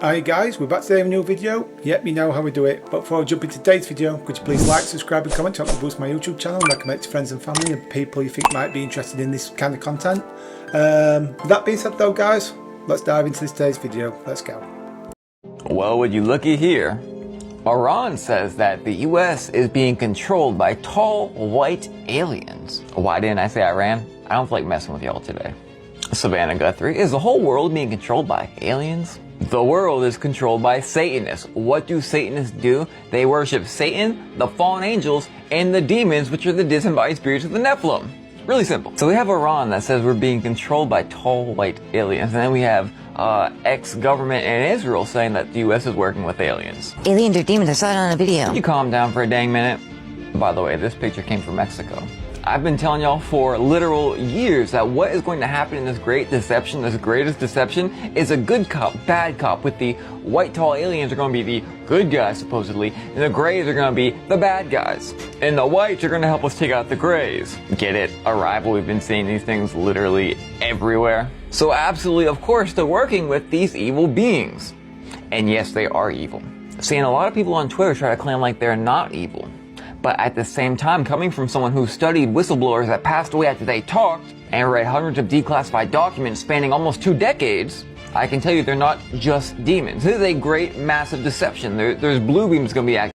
Hi guys, we're back today with a new video. Yep, you know how we do it. But before I jump into today's video, could you please like, subscribe and comment to help me boost my YouTube channel and recommend it to friends and family and people you think might be interested in this kind of content. With that being said though guys, let's dive into today's video. Let's go. Well, would you looky here? Iran says that the US is being controlled by tall, white aliens. Why didn't I say Iran? I don't feel like messing with y'all today. Savannah Guthrie, is the whole world being controlled by aliens? The world is controlled by Satanists. What do Satanists do? They worship Satan, the fallen angels, and the demons, which are the disembodied spirits of the Nephilim. Really simple. So we have Iran that says we're being controlled by tall white aliens, and then we have ex-government in Israel saying that the US is working with aliens. Aliens or demons, I saw it on a video. You calm down for a dang minute. By the way, this picture came from Mexico. I've been telling y'all for literal years that what is going to happen in this great deception, this greatest deception, is a good cop, bad cop, with the white tall aliens are going to be the good guys supposedly, and the grays are going to be the bad guys. And the whites are going to help us take out the grays. Get it? Arrival, we've been seeing these things literally everywhere. So absolutely, of course, they're working with these evil beings. And yes, they are evil. Seeing a lot of people on Twitter try to claim like they're not evil. But at the same time, coming from someone who studied whistleblowers that passed away after they talked and read hundreds of declassified documents spanning almost 2 decades, I can tell you they're not just demons. This is a great, massive deception. There's blue beams going to be active.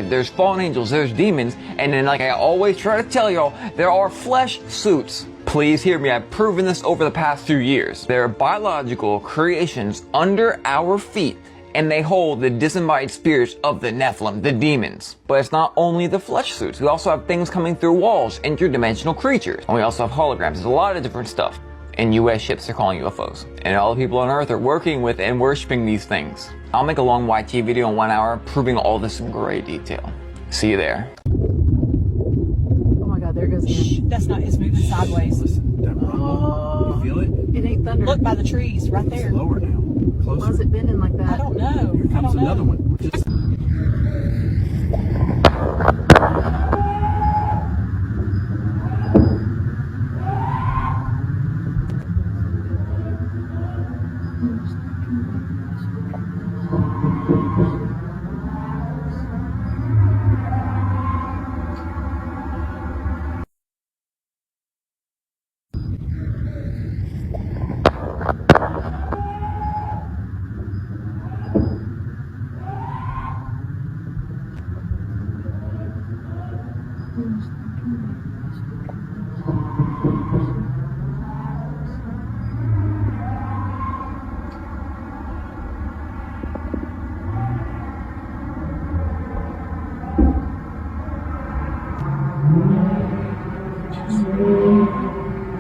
There's fallen angels. There's demons. And then, like I always try to tell y'all, there are flesh suits. Please hear me. I've proven this over the past few years. There are biological creations under our feet, and they hold the disembodied spirits of the Nephilim, the demons. But it's not only the flesh suits. We also have things coming through walls, interdimensional creatures. And we also have holograms. There's a lot of different stuff. And US ships are calling UFOs. And all the people on Earth are working with and worshiping these things. I'll make a long YT video in 1 hour proving all this in great detail. See you there. Oh my God, there goes again. That's not, it's moving sideways. Listen, that rumble, you feel it? It ain't thunder. Look by the trees, right there. It's lower now. Closer. Why is it bending like that? I don't know. Here comes another one.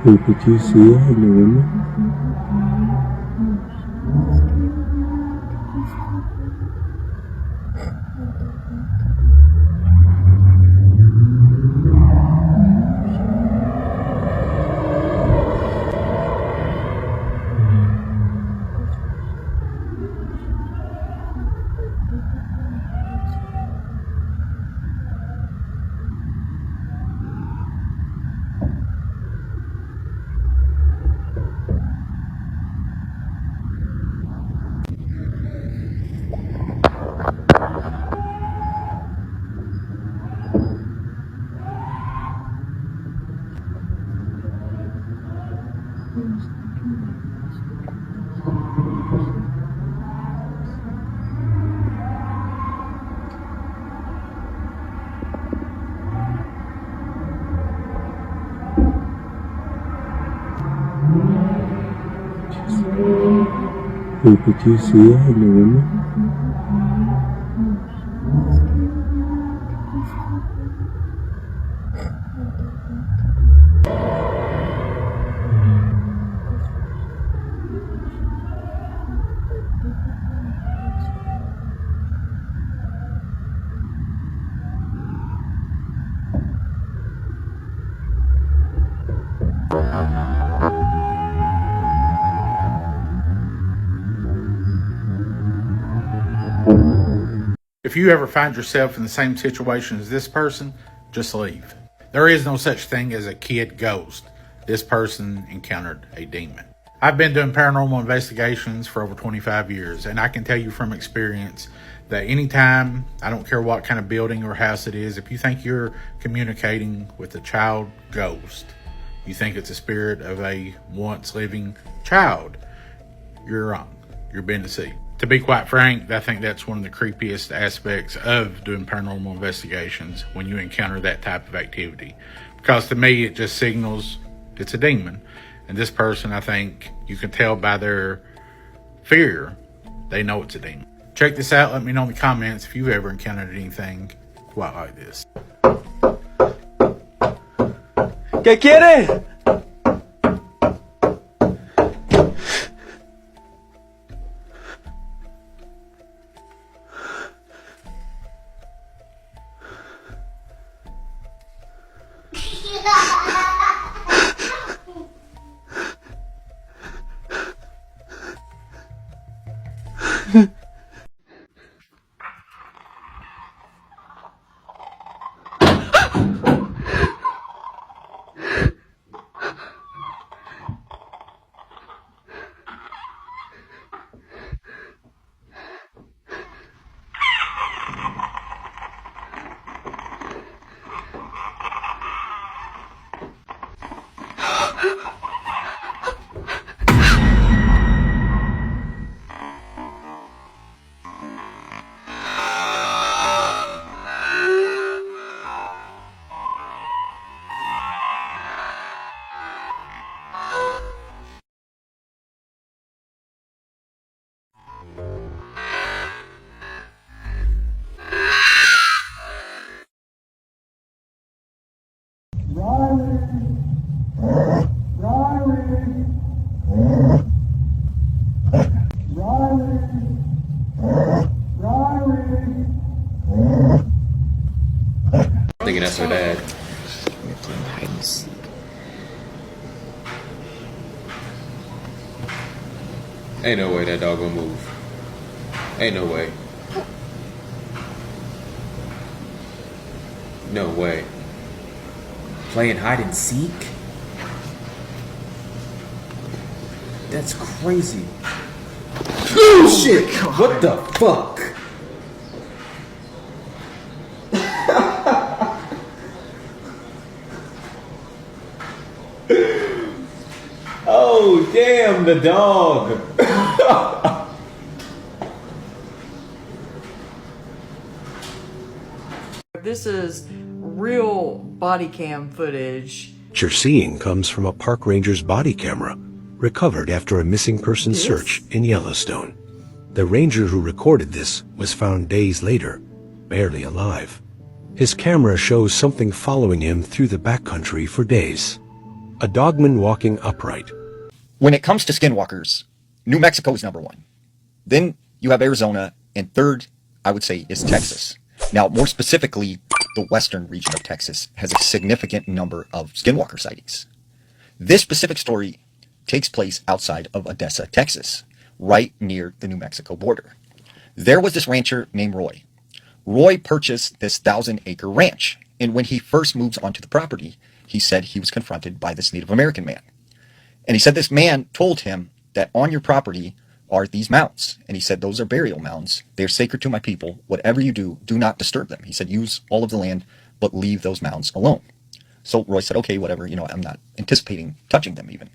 Hey, did you see it in the window? Hey, did you see it in the window? If you ever find yourself in the same situation as this person, just leave. There is no such thing as a kid ghost. This person encountered a demon. I've been doing paranormal investigations for over 25 years, and I can tell you from experience that anytime, I don't care what kind of building or house it is, if you think you're communicating with a child ghost, you think it's a spirit of a once living child, you're wrong. You're being deceived. To be quite frank, I think that's one of the creepiest aspects of doing paranormal investigations, when you encounter that type of activity. Because to me, it just signals it's a demon. And this person, I think you can tell by their fear, they know it's a demon. Check this out. Let me know in the comments if you've ever encountered anything quite like this. ¿Qué quiere? Thinking that's her dad. Ain't no way that dog gonna move. Ain't no way. No way. Playing hide and seek? That's crazy. Oh shit! What the fuck? Oh damn, the dog. This is real body cam footage. What you're seeing comes from a park ranger's body camera, recovered after a missing person search in Yellowstone. The ranger who recorded this was found days later, barely alive. His camera shows something following him through the backcountry for days. A dogman walking upright. When it comes to skinwalkers, New Mexico is number one. Then you have Arizona, and third, I would say, is Texas. Now, more specifically, the western region of Texas has a significant number of skinwalker sightings. This specific story takes place outside of Odessa, Texas, right near the New Mexico border. There was this rancher named Roy. Roy purchased this 1,000-acre ranch, and when he first moves onto the property, he said he was confronted by this Native American man. And he said this man told him that on your property are these mounds. And he said, those are burial mounds. They're sacred to my people. Whatever you do, do not disturb them. He said, use all of the land, but leave those mounds alone. So Roy said, okay, whatever, I'm not anticipating touching them even.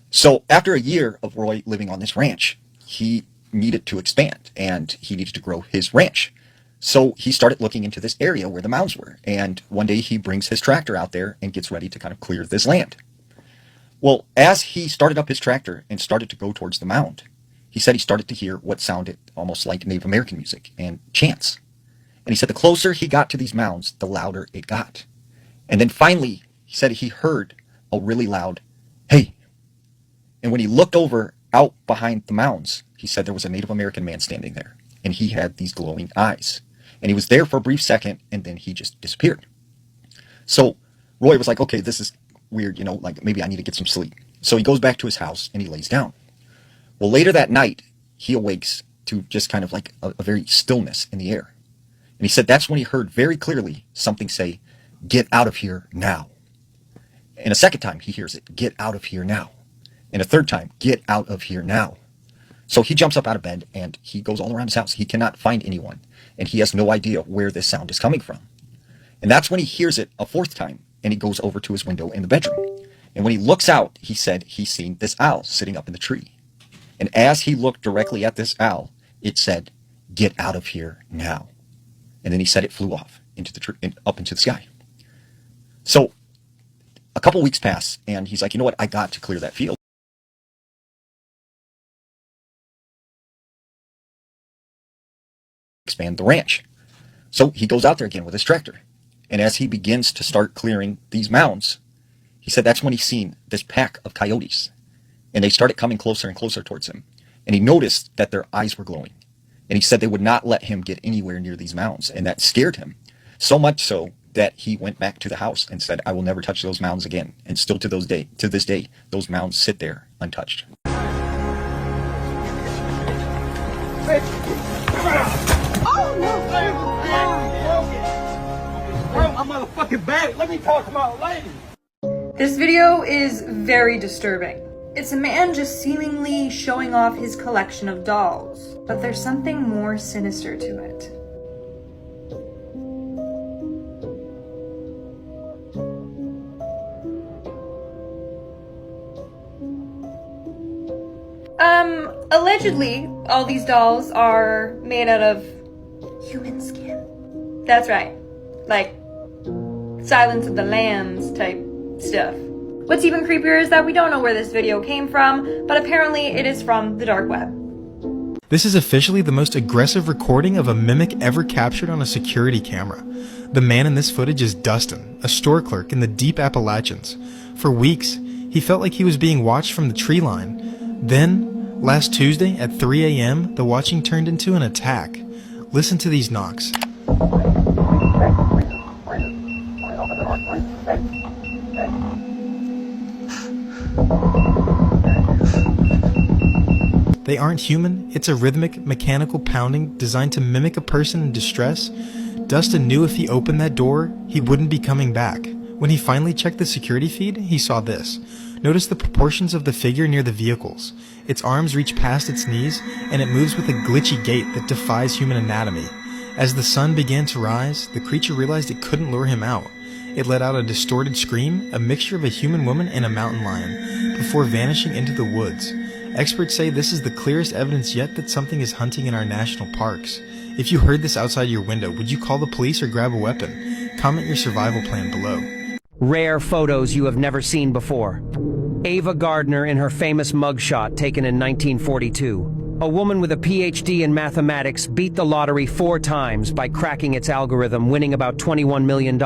So after a year of Roy living on this ranch, he needed to expand and he needed to grow his ranch. So he started looking into this area where the mounds were. And one day he brings his tractor out there and gets ready to kind of clear this land. Well, as he started up his tractor and started to go towards the mound, he said he started to hear what sounded almost like Native American music and chants. And he said the closer he got to these mounds, the louder it got. And then finally, he said he heard a really loud, hey. And when he looked over out behind the mounds, he said there was a Native American man standing there. And he had these glowing eyes. And he was there for a brief second, and then he just disappeared. So Roy was like, okay, this is weird, like maybe I need to get some sleep. So he goes back to his house and he lays down. Well, later that night, he awakes to just kind of like a very stillness in the air. And he said that's when he heard very clearly something say, get out of here now. And a second time he hears it, get out of here now. And a third time, get out of here now. So he jumps up out of bed and he goes all around his house. He cannot find anyone. And he has no idea where this sound is coming from. And that's when he hears it a fourth time. And he goes over to his window in the bedroom. And when he looks out, he said he's seen this owl sitting up in the tree. And as he looked directly at this owl, it said, get out of here now. And then he said it flew off into the tree, up into the sky. So a couple weeks pass and he's like, you know what? I got to clear that field. Expand the ranch. So he goes out there again with his tractor. And as he begins to start clearing these mounds, he said that's when he seen this pack of coyotes. And they started coming closer and closer towards him. And he noticed that their eyes were glowing. And he said they would not let him get anywhere near these mounds. And that scared him. So much so that he went back to the house and said, I will never touch those mounds again. And still to this day, those mounds sit there untouched. My motherfucking bag. Let me talk to my lady. This video is very disturbing. It's a man just seemingly showing off his collection of dolls, but there's something more sinister to it. Allegedly, all these dolls are made out of human skin. That's right. Like Silence of the Lambs type stuff. What's even creepier is that we don't know where this video came from, but apparently it is from the dark web. This is officially the most aggressive recording of a mimic ever captured on a security camera. The man in this footage is Dustin, a store clerk in the deep Appalachians. For weeks, he felt like he was being watched from the tree line. Then, last Tuesday at 3 a.m., the watching turned into an attack. Listen to these knocks. They aren't human, it's a rhythmic, mechanical pounding designed to mimic a person in distress. Dustin knew if he opened that door, he wouldn't be coming back. When he finally checked the security feed, he saw this. Notice the proportions of the figure near the vehicles. Its arms reach past its knees, and it moves with a glitchy gait that defies human anatomy. As the sun began to rise, the creature realized it couldn't lure him out. It let out a distorted scream, a mixture of a human woman and a mountain lion, before vanishing into the woods. Experts say this is the clearest evidence yet that something is hunting in our national parks. If you heard this outside your window, would you call the police or grab a weapon? Comment your survival plan below. Rare photos you have never seen before. Ava Gardner in her famous mugshot taken in 1942. A woman with a PhD in mathematics beat the lottery 4 times by cracking its algorithm, winning about $21 million.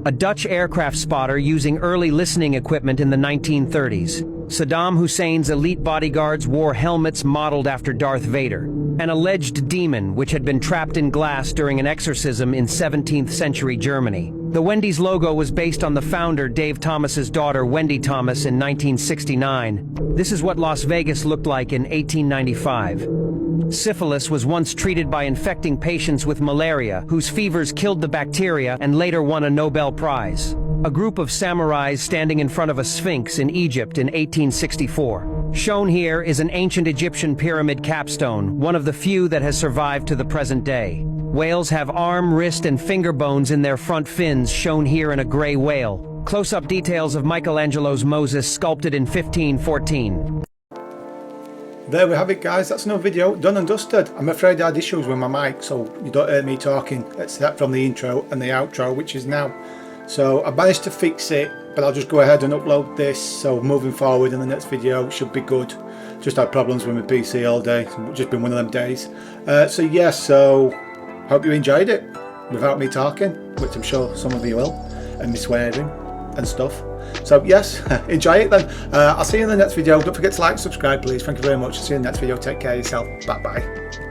A Dutch aircraft spotter using early listening equipment in the 1930s. Saddam Hussein's elite bodyguards wore helmets modeled after Darth Vader. An alleged demon which had been trapped in glass during an exorcism in 17th century Germany. The Wendy's logo was based on the founder Dave Thomas's daughter Wendy Thomas in 1969. This is what Las Vegas looked like in 1895. Syphilis was once treated by infecting patients with malaria, whose fevers killed the bacteria and later won a Nobel Prize. A group of samurais standing in front of a sphinx in Egypt in 1864. Shown here is an ancient Egyptian pyramid capstone, one of the few that has survived to the present day. Whales have arm, wrist, and finger bones in their front fins, shown here in a gray whale. Close-up details of Michelangelo's Moses sculpted in 1514. There we have it, guys. That's another video done and dusted. I'm afraid I had issues with my mic, so you don't hear me talking except from the intro and the outro, which is now. So I managed to fix it, but I'll just go ahead and upload this, so moving forward in the next video should be good. Just had problems with my PC all day, it's just been one of them days. So yeah, so hope you enjoyed it without me talking, which I'm sure some of you will, and me swearing and stuff. So yes, enjoy it then. I'll see you in the next video. Don't forget to like, subscribe please. Thank you very much. See you in the next video. Take care of yourself. Bye bye.